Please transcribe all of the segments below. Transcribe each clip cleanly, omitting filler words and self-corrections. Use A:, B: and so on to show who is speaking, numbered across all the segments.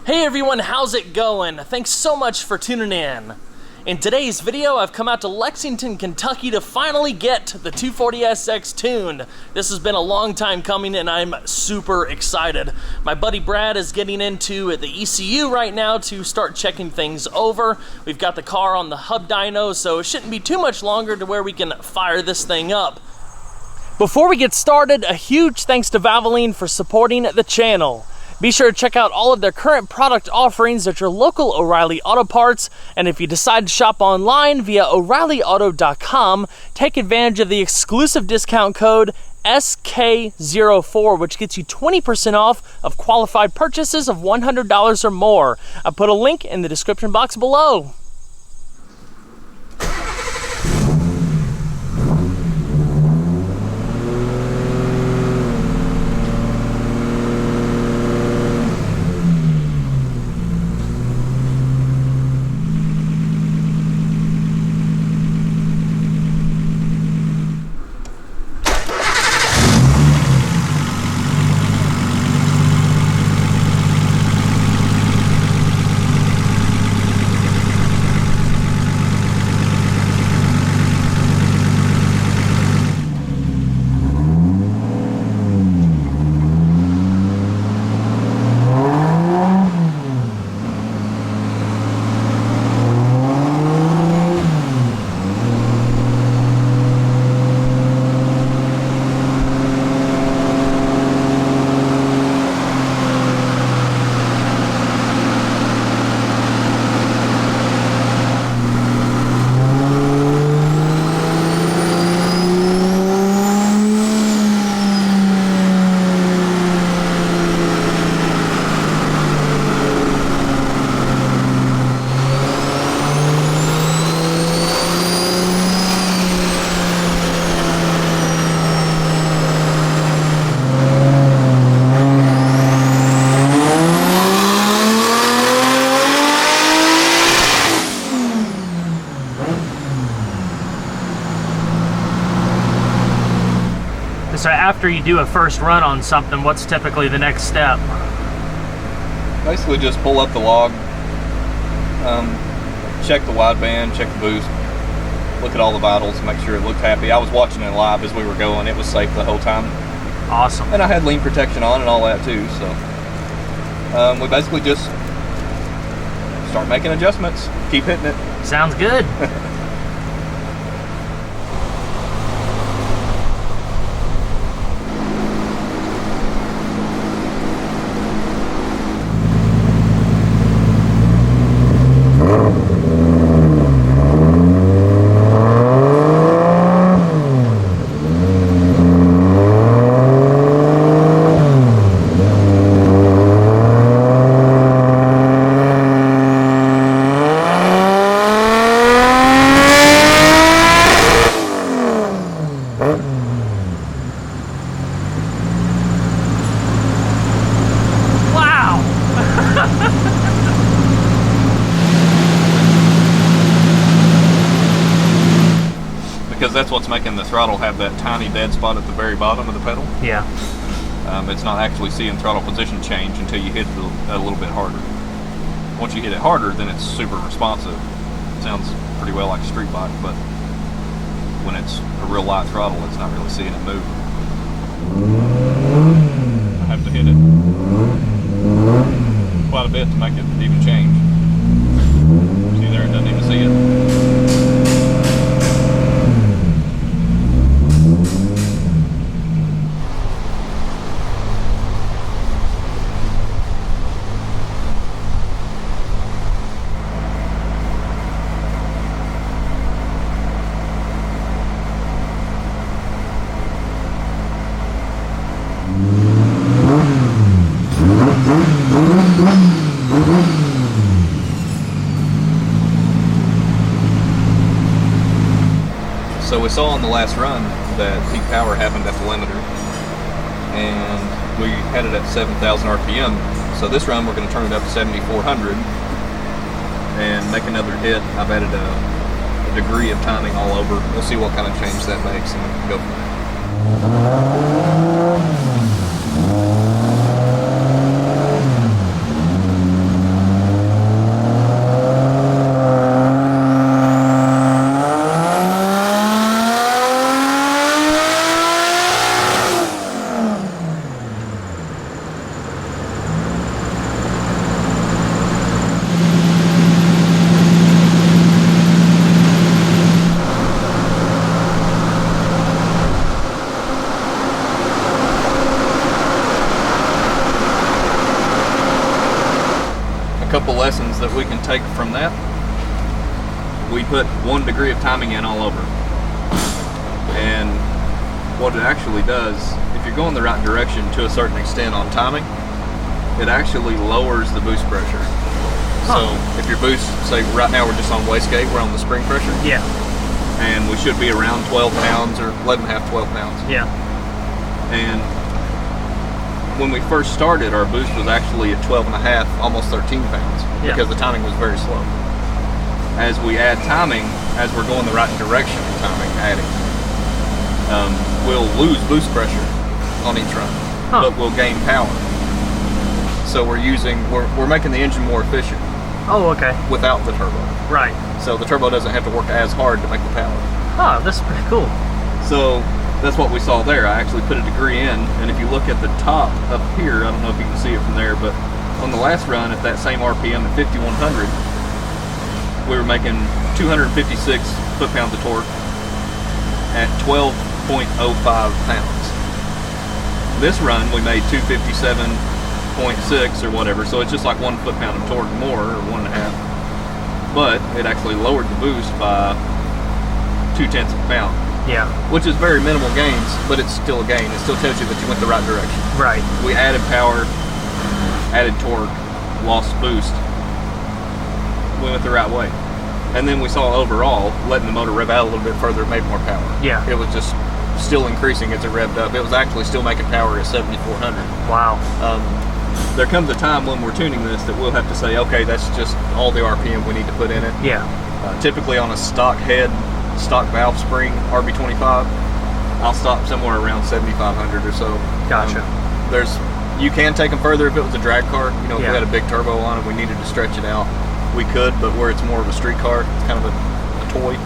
A: Hey everyone, how's it going? Thanks so much for tuning in. In today's video, I've come out to Lexington, Kentucky to finally get the 240SX tuned. This has been a long time coming and I'm super excited. My buddy Brad is getting into the ECU right now to start checking things over. We've got the car on the hub dyno, so it shouldn't be too much longer to where we can fire this thing up. Before we get started, a huge thanks to Valvoline for supporting the channel. Be sure to check out all of their current product offerings at your local O'Reilly Auto Parts, and if you decide to shop online via O'ReillyAuto.com, take advantage of the exclusive discount code SK04, which gets you 20% off of qualified purchases of $100 or more. I put a link in the description box below. So after you do a first run on something, what's typically the next step?
B: Basically just pull up the log, check the wideband, check the boost, look at all the vitals, make sure it looked happy. I was watching it live as we were going. It was safe the whole time.
A: Awesome.
B: And I had lean protection on and all that too, so we basically just start making adjustments, keep hitting it.
A: Sounds good.
B: Because that's what's making the throttle have that tiny dead spot at the very bottom of the pedal.
A: Yeah.
B: It's not actually seeing throttle position change until you hit it a little bit harder. Once you hit it harder, then it's super responsive. It sounds pretty well like a street bike, but when it's a real light throttle, it's not really seeing it move. I have to hit it quite a bit to make it even change. See there, it doesn't even see it. So we saw on the last run that peak power happened at the limiter, and we had it at 7,000 RPM. So this run we're going to turn it up to 7,400 and make another hit. I've added a degree of timing all over. We'll see what kind of change that makes and go from there. a couple lessons that we can take from that. We put 1 degree of timing in all over. And what it actually does, if you're going the right direction to a certain extent on timing, it actually lowers the boost pressure. So if your boost, say right now we're just on wastegate, we're on the spring pressure.
A: Yeah.
B: And we should be around 12 pounds or 11.5, 12 pounds.
A: Yeah.
B: And when we first started, our boost was actually at 12.5, almost 13 pounds, because the timing was very slow. As we add timing, as we're going the right direction in timing, adding, we'll lose boost pressure on each run, but we'll gain power. So we're making the engine more efficient.
A: Oh, okay. Without
B: the turbo.
A: Right.
B: So the turbo doesn't have to work as hard to make the power.
A: Oh, that's pretty cool.
B: So that's what we saw there. I actually put a degree in, and if you look at the top up here, I don't know if you can see it from there, but on the last run at that same RPM at 5100, we were making 256 foot-pounds of torque at 12.05 pounds. This run we made 257.6 or whatever, so it's just like 1 foot-pound of torque more, or 1.5. But it actually lowered the boost by 0.2 of a pound.
A: Yeah. Which
B: is very minimal gains, but it's still a gain. It still tells you that you went the right direction.
A: Right.
B: We added power, added torque, lost boost. We went the right way. And then we saw overall, letting the motor rev out a little bit further made more power.
A: Yeah.
B: It was just still increasing as it revved up. It was actually still making power at 7,400.
A: Wow.
B: There comes a time when we're tuning this that we'll have to say, okay, that's just all the RPM we need to put in it.
A: Yeah.
B: Typically on a stock head, stock valve spring RB25, I'll stop somewhere around 7,500 or so.
A: Gotcha.
B: You can take them further if it was a drag car. You know, if we had a big turbo on it, we needed to stretch it out, we could, but where it's more of a street car, it's kind of a toy.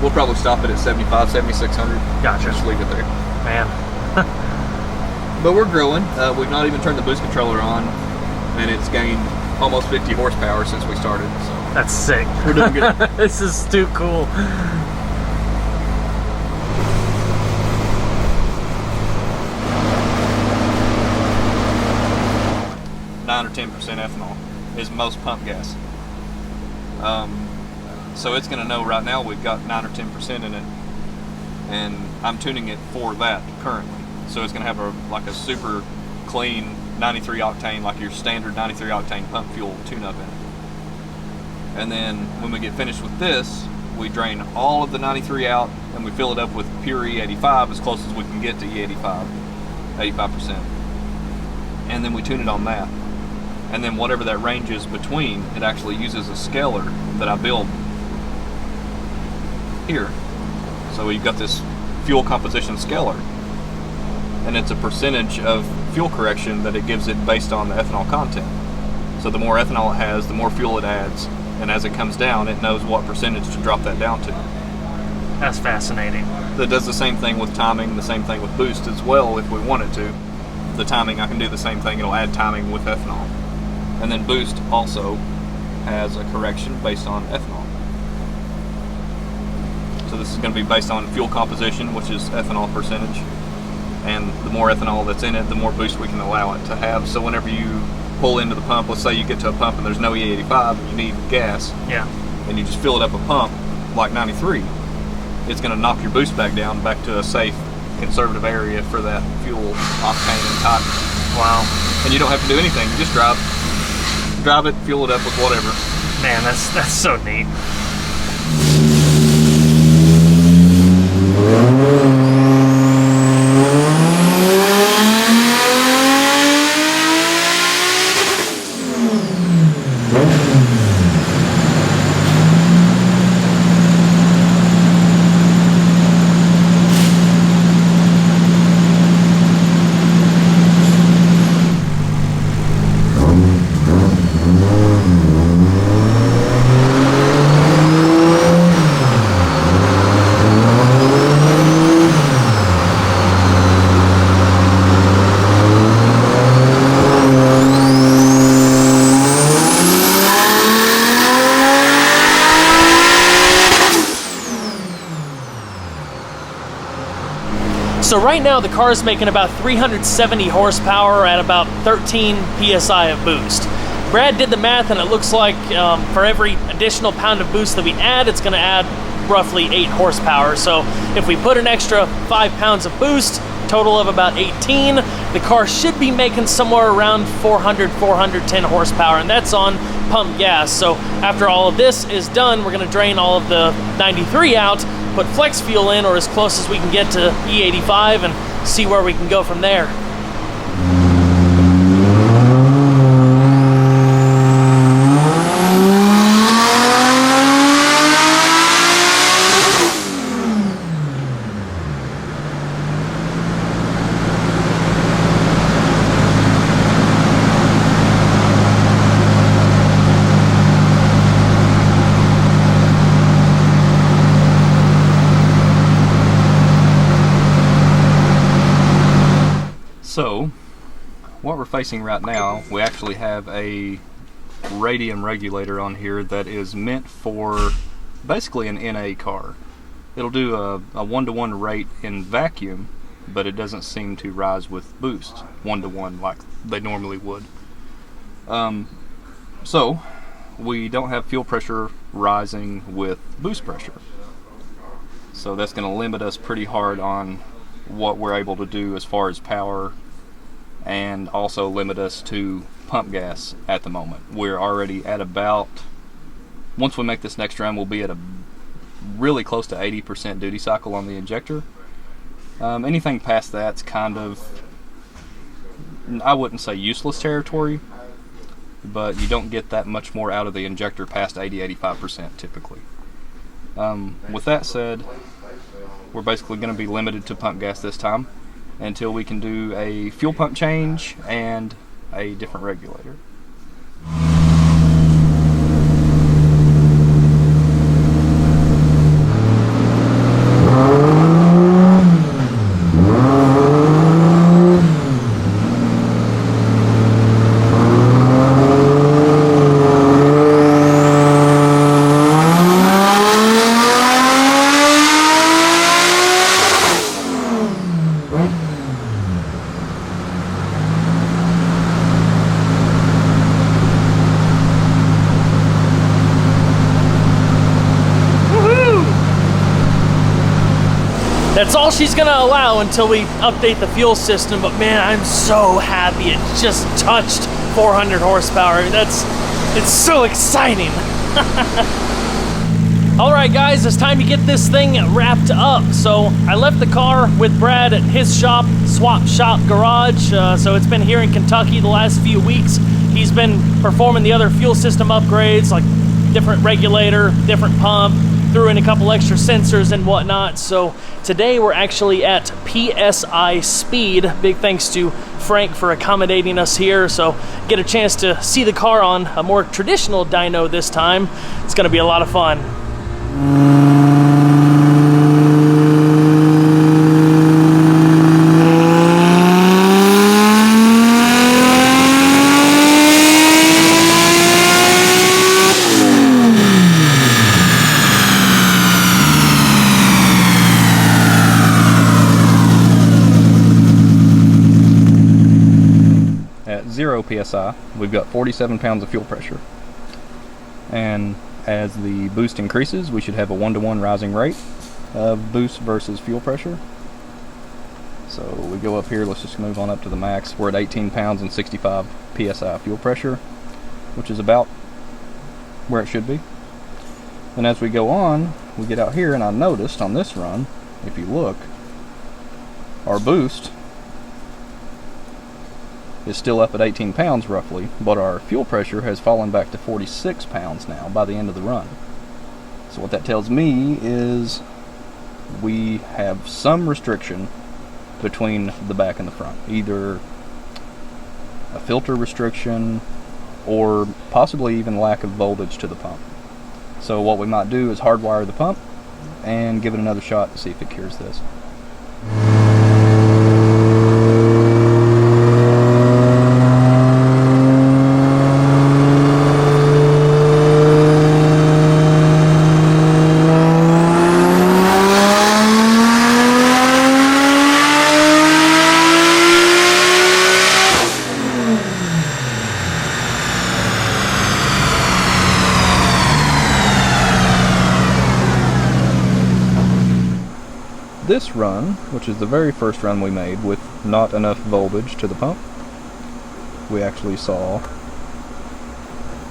B: We'll probably stop it at 75, 7,600.
A: Gotcha.
B: Just leave it there.
A: Man.
B: But we're growing. We've not even turned the boost controller on, and it's gained almost 50 horsepower since we started. So
A: that's sick.
B: We're doing good.
A: This is too cool.
B: Or 10% ethanol is most pump gas. So it's going to know right now we've got 9 or 10% in it, and I'm tuning it for that currently. So it's going to have a super clean 93 octane, like your standard 93 octane pump fuel tune-up in it. And then when we get finished with this, we drain all of the 93 out and we fill it up with pure E85 as close as we can get to E85, 85%. And then we tune it on that. And then whatever that range is between, it actually uses a scaler that I build here. So you've got this fuel composition scaler, and it's a percentage of fuel correction that it gives it based on the ethanol content. So the more ethanol it has, the more fuel it adds, and as it comes down, it knows what percentage to drop that down to.
A: That's fascinating.
B: That does the same thing with timing, the same thing with boost as well if we want it to. The timing, I can do the same thing, it'll add timing with ethanol. And then boost also has a correction based on ethanol. So this is going to be based on fuel composition, which is ethanol percentage. And the more ethanol that's in it, the more boost we can allow it to have. So whenever you pull into the pump, let's say you get to a pump and there's no E85 and you need gas, and you just fill it up a pump like 93, it's going to knock your boost back down back to a safe, conservative area for that fuel octane and type.
A: Wow.
B: And you don't have to do anything, you just drive it, fuel it up with whatever.
A: Man, that's so neat. So right now the car is making about 370 horsepower at about 13 psi of boost. Brad did the math, and it looks like for every additional pound of boost that we add, it's going to add roughly 8 horsepower. So if we put an extra 5 pounds of boost, total of about 18, the car should be making somewhere around 410 horsepower, and that's on pump gas. So after all of this is done, we're going to drain all of the 93 out, put flex fuel in, or as close as we can get to E85, and see where we can go from there.
B: So, what we're facing right now, we actually have a radium regulator on here that is meant for basically an NA car. It'll do a 1-to-1 rate in vacuum, but it doesn't seem to rise with boost 1-to-1 like they normally would. So, we don't have fuel pressure rising with boost pressure. So that's going to limit us pretty hard on what we're able to do as far as power, and also limit us to pump gas at the moment. We're already at about, once we make this next run, we'll be at a really close to 80% duty cycle on the injector. Anything past that's kind of, I wouldn't say useless territory, but you don't get that much more out of the injector past 80-85% typically. With that said, we're basically going to be limited to pump gas this time until we can do a fuel pump change and a different regulator.
A: That's all she's gonna allow until we update the fuel system, but man, I'm so happy it just touched 400 horsepower. It's so exciting. All right, guys, it's time to get this thing wrapped up. So I left the car with Brad at his shop, Swap Shop Garage. So it's been here in Kentucky the last few weeks. He's been performing the other fuel system upgrades, like different regulator, different pump, threw in a couple extra sensors and whatnot. So today we're actually at PSI Speed. Big thanks to Frank for accommodating us here. So get a chance to see the car on a more traditional dyno this time. It's gonna be a lot of fun.
B: At 0 PSI, we've got 47 pounds of fuel pressure. And as the boost increases, we should have a 1-to-1 rising rate of boost versus fuel pressure. So we go up here, let's just move on up to the max. We're at 18 pounds and 65 PSI fuel pressure, which is about where it should be. And as we go on, we get out here, and I noticed on this run, if you look, our boost is still up at 18 pounds roughly, but our fuel pressure has fallen back to 46 pounds now by the end of the run. So what that tells me is we have some restriction between the back and the front, either a filter restriction or possibly even lack of voltage to the pump. So what we might do is hardwire the pump and give it another shot to see if it cures this. this run, which is the very first run we made with not enough voltage to the pump, we actually saw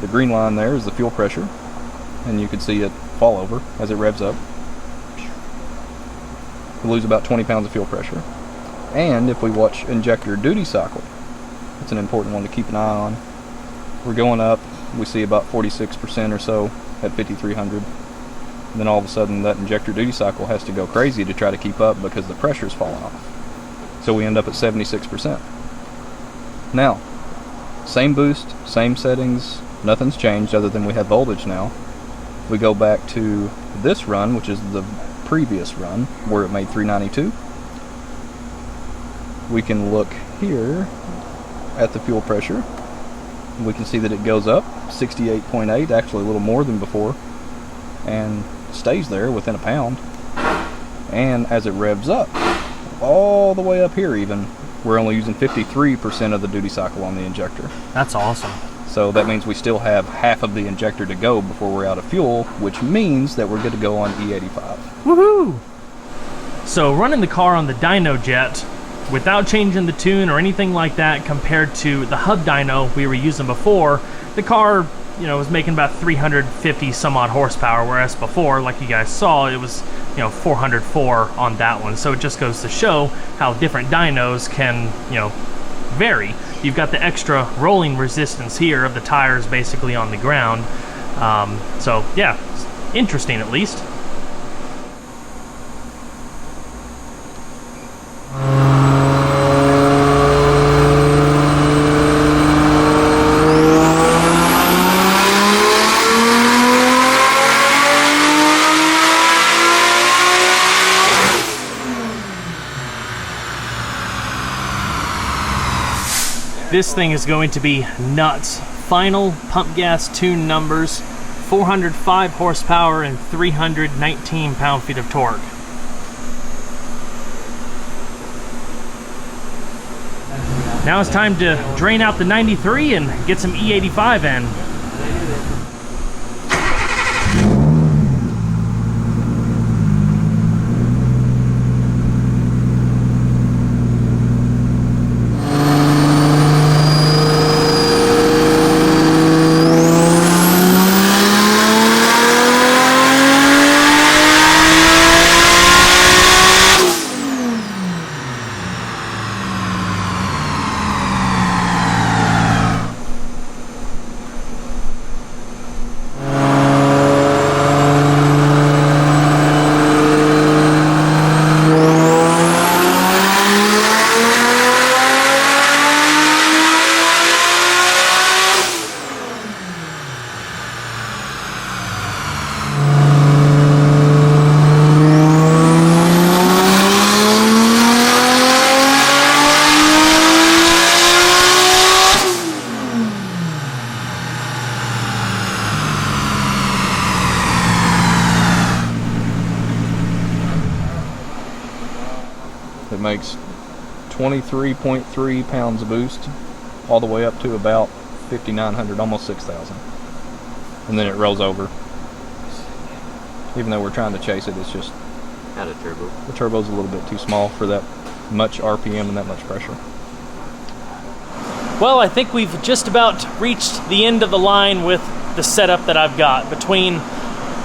B: the green line there is the fuel pressure, and you can see it fall over as it revs up. We lose about 20 pounds of fuel pressure. And if we watch injector duty cycle, it's an important one to keep an eye on. We're going up, we see about 46% or so at 5300. And then all of a sudden that injector duty cycle has to go crazy to try to keep up because the pressure's falling off. So we end up at 76%. Now, same boost, same settings, nothing's changed other than we have voltage now. We go back to this run, which is the previous run where it made 392. We can look here at the fuel pressure. We can see that it goes up 68.8, actually a little more than before, and stays there within a pound. And as it revs up, all the way up here even, we're only using 53% of the duty cycle on the injector.
A: That's awesome.
B: So that means we still have half of the injector to go before we're out of fuel, which means that we're good to go on E85.
A: Woohoo! So running the car on the Dyno jet without changing the tune or anything like that compared to the hub dyno we were using before, the car, you know, was making about 350 some odd horsepower, whereas before, like you guys saw, it was, you know, 404 on that one. So it just goes to show how different dynos can, you know, vary. You've got the extra rolling resistance here of the tires basically on the ground. So yeah, it's interesting at least. This thing is going to be nuts. Final pump gas tune numbers, 405 horsepower and 319 pound-feet of torque. Now it's time to drain out the 93 and get some E85 in.
B: It makes 23.3 pounds of boost all the way up to about 5,900, almost 6,000. And then it rolls over. Even though we're trying to chase it, it's just
C: Add a turbo.
B: the turbo's a little bit too small for that much RPM and that much pressure.
A: Well, I think we've just about reached the end of the line with the setup that I've got. Between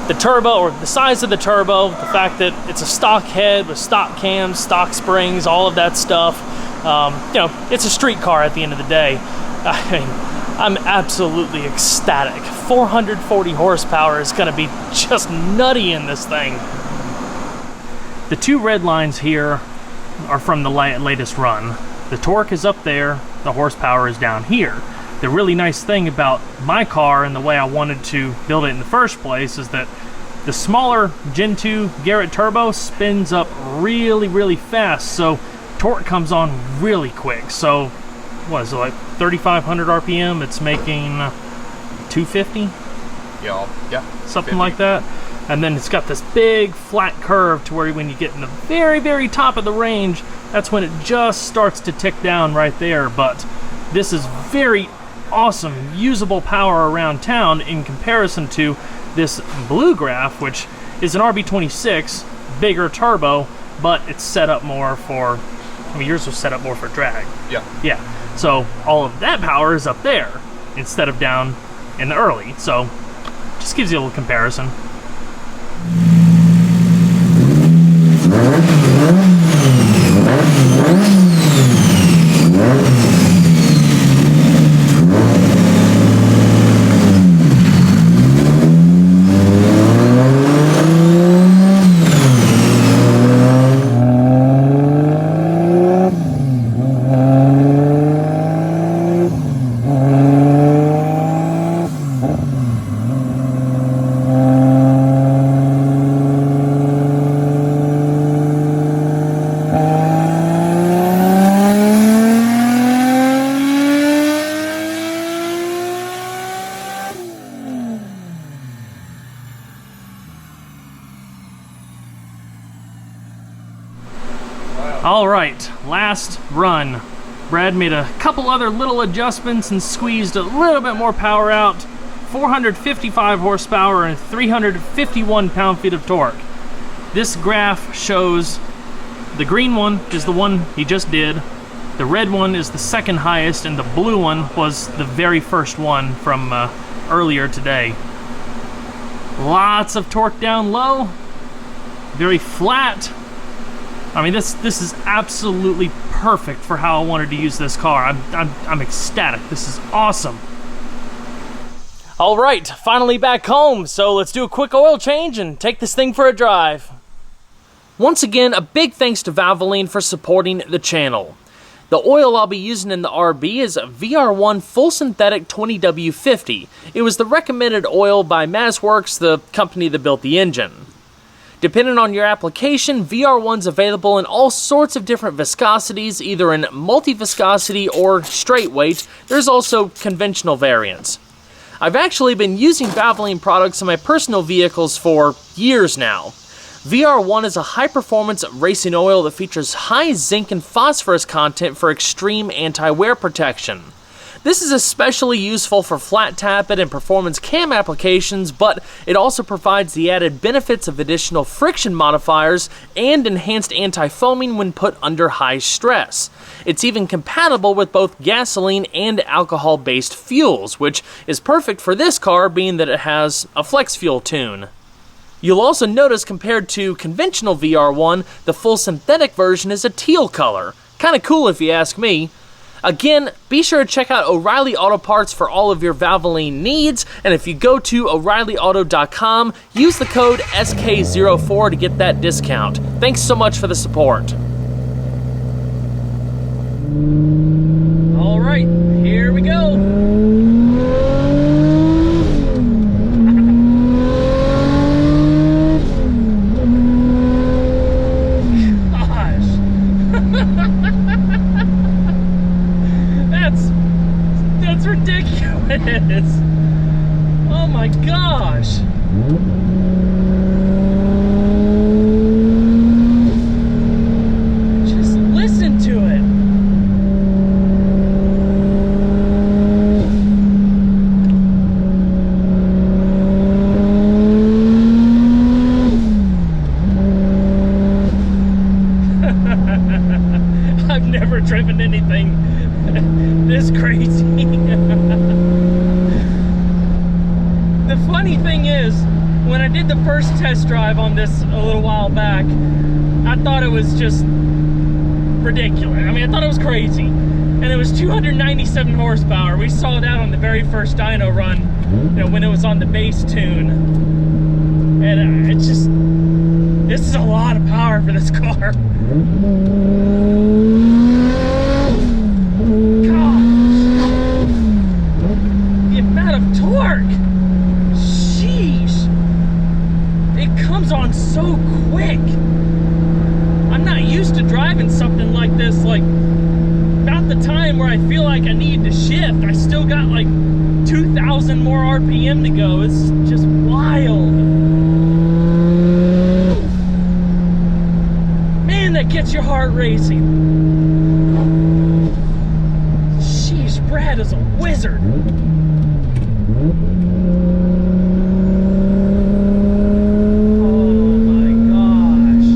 A: the turbo, or the size of the turbo, the fact that it's a stock head with stock cams, stock springs, all of that stuff. You know, it's a street car at the end of the day. I mean, I'm absolutely ecstatic. 440 horsepower is gonna be just nutty in this thing. The two red lines here are from the latest run. The torque is up there, the horsepower is down here. The really nice thing about my car and the way I wanted to build it in the first place is that the smaller Gen 2 Garrett turbo spins up really, really fast, so torque comes on really quick. So, what is it, like 3,500 RPM? It's making 250?
B: Yeah.
A: Something like that. And then it's got this big flat curve to where when you get in the very, very top of the range, that's when it just starts to tick down right there. But this is very awesome, usable power around town in comparison to this blue graph, which is an RB26, bigger turbo, but it's set up more for, I mean, yours was set up more for drag.
B: Yeah.
A: Yeah. So all of that power is up there instead of down in the early. So just gives you a little comparison. All right, last run. Brad made a couple other little adjustments and squeezed a little bit more power out. 455 horsepower and 351 pound-feet of torque. This graph shows the green one is the one he just did, the red one is the second highest, and the blue one was the very first one from earlier today. Lots of torque down low, very flat. I mean, this is absolutely perfect for how I wanted to use this car. I'm ecstatic. This is awesome. All right, finally back home. So let's do a quick oil change and take this thing for a drive. Once again, a big thanks to Valvoline for supporting the channel. The oil I'll be using in the RB is a VR1 Full Synthetic 20W50. It was the recommended oil by Mazworks, the company that built the engine. Depending on your application, VR1's available in all sorts of different viscosities, either in multi-viscosity or straight weight. There's also conventional variants. I've actually been using Valvoline products in my personal vehicles for years now. VR1 is a high-performance racing oil that features high zinc and phosphorus content for extreme anti-wear protection. This is especially useful for flat tappet and performance cam applications, but it also provides the added benefits of additional friction modifiers and enhanced anti-foaming when put under high stress. It's even compatible with both gasoline and alcohol-based fuels, which is perfect for this car being that it has a flex fuel tune. You'll also notice compared to conventional VR1, the full synthetic version is a teal color. Kinda cool if you ask me. Again, be sure to check out O'Reilly Auto Parts for all of your Valvoline needs, and if you go to O'ReillyAuto.com, use the code SK04 to get that discount. Thanks so much for the support. All right, here we go. That's ridiculous. Oh my gosh. Just listen to it. I've never driven anything this crazy. The funny thing is, when I did the first test drive on this a little while back, I thought it was just ridiculous. I mean, I thought it was crazy. And it was 297 horsepower. We saw that on the very first dyno run, you know, when it was on the base tune. And it's just, this is a lot of power for this car. Torque! Sheesh! It comes on so quick! I'm not used to driving something like this, like, about the time where I feel like I need to shift. I still got like 2,000 more RPM to go. It's just wild. Man, that gets your heart racing. Sheesh, Brad is a wizard. Oh my gosh.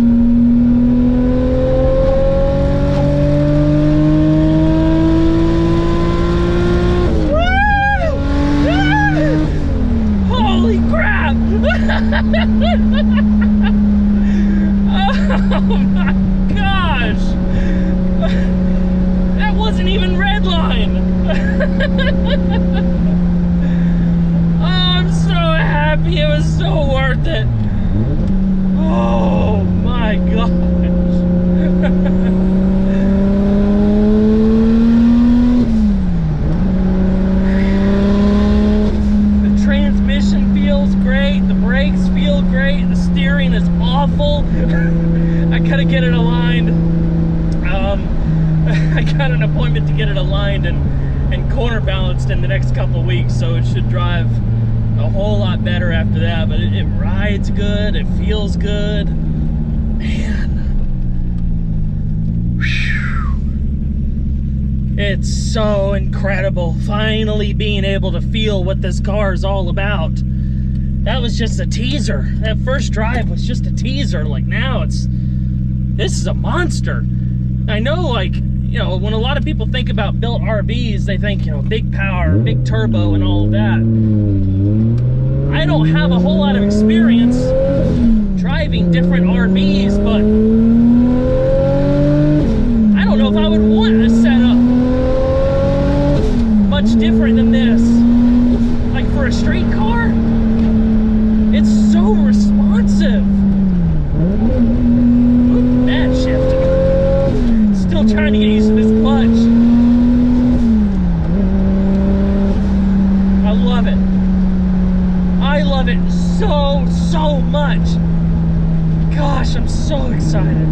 A: was so worth it. Oh my gosh. The transmission feels great, the brakes feel great, the steering is awful. I gotta get it aligned. I got an appointment to get it aligned and corner balanced in the next couple of weeks, so it should drive a whole lot better after that. But it rides good, it feels good, man. Whew. It's so incredible finally being able to feel what this car is all about. That was just a teaser. That first drive was just a teaser. Like, now this is a monster. I know, like, you know, when a lot of people think about built RVs, they think, you know, big power, big turbo and all of that. I don't have a whole lot of experience driving different RVs, but I don't know if I would want a setup much different than this. Like, for a street car, it's so responsive. Ooh, bad shift. Still trying to get used to this clutch. I love it. I love it so much. Gosh, I'm so excited.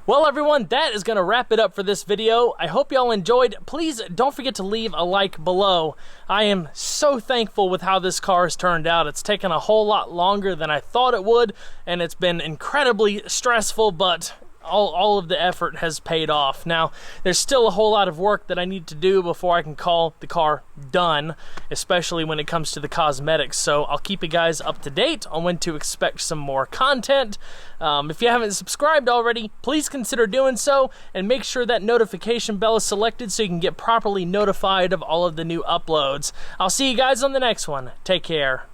A: Well, everyone, that is going to wrap it up for this video. I hope y'all enjoyed. Please don't forget to leave a like below. I am so thankful with how this car has turned out. It's taken a whole lot longer than I thought it would, and it's been incredibly stressful, but all of the effort has paid off. Now, there's still a whole lot of work that I need to do before I can call the car done, especially when it comes to the cosmetics. So I'll keep you guys up to date on when to expect some more content. If you haven't subscribed already, please consider doing so, and make sure that notification bell is selected so you can get properly notified of all of the new uploads. I'll see you guys on the next one. Take care.